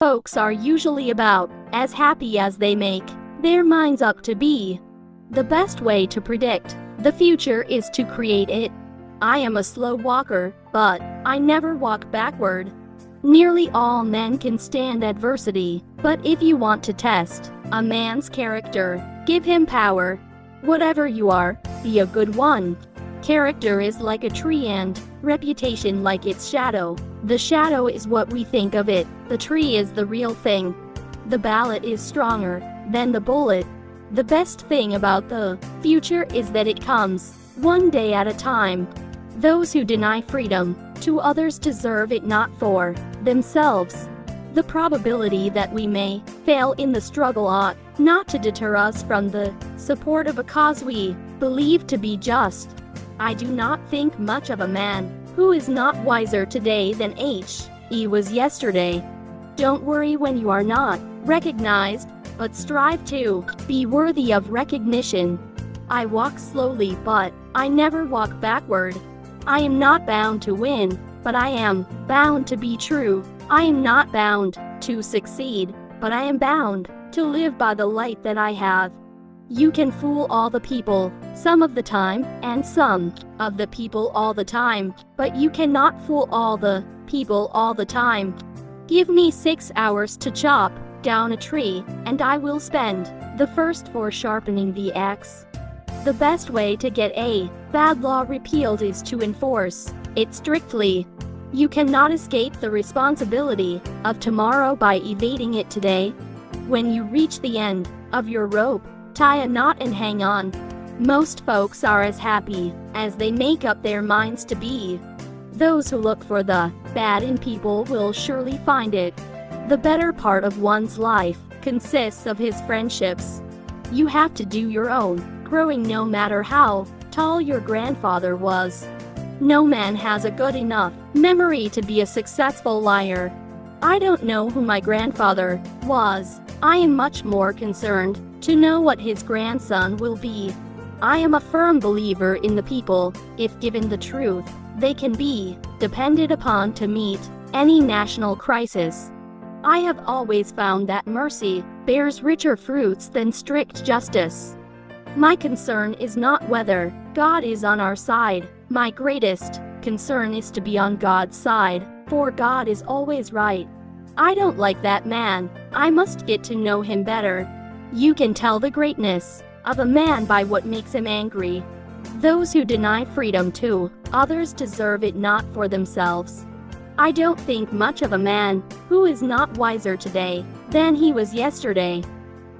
Folks are usually about as happy as they make their minds up to be. The best way to predict the future is to create it. I am a slow walker, but I never walk backward. Nearly all men can stand adversity, but if you want to test a man's character, give him power. Whatever you are, be a good one. Character is like a tree and reputation like its shadow. The shadow is what we think of it, the tree is the real thing. The ballot is stronger than the bullet. The best thing about the future is that it comes one day at a time. Those who deny freedom to others deserve it not for themselves. The probability that we may fail in the struggle ought not to deter us from the support of a cause we believe to be just. I do not think much of a man who is not wiser today than he was yesterday. Don't worry when you are not recognized, but strive to be worthy of recognition. I walk slowly, but I never walk backward. I am not bound to win, but I am bound to be true. I am not bound to succeed, but I am bound to live by the light that I have. You can fool all the people some of the time, and some of the people all the time, but you cannot fool all the people all the time. Give me 6 hours to chop down a tree, and I will spend the first 4 sharpening the axe. The best way to get a bad law repealed is to enforce it strictly. You cannot escape the responsibility of tomorrow by evading it today. When you reach the end of your rope, tie a knot and hang on. Most folks are as happy as they make up their minds to be. Those who look for the bad in people will surely find it. The better part of one's life consists of his friendships. You have to do your own growing no matter how tall your grandfather was. No man has a good enough memory to be a successful liar. I don't know who my grandfather was. I am much more concerned to know what his grandson will be. I am a firm believer in the people. If given the truth, they can be depended upon to meet any national crisis. I have always found that mercy bears richer fruits than strict justice. My concern is not whether God is on our side. My greatest concern is to be on God's side, for God is always right. I don't like that man. I must get to know him better. You can tell the greatness of a man by what makes him angry. Those who deny freedom to others deserve it not for themselves. I don't think much of a man who is not wiser today than he was yesterday.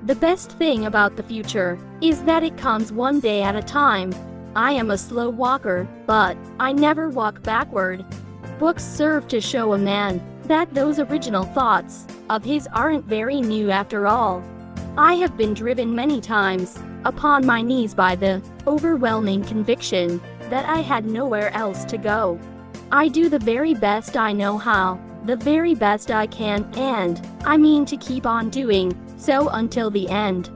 The best thing about the future is that it comes one day at a time. I am a slow walker, but I never walk backward. Books serve to show a man that those original thoughts of his aren't very new after all. I have been driven many times upon my knees by the overwhelming conviction that I had nowhere else to go. I do the very best I know how, the very best I can, and I mean to keep on doing so until the end.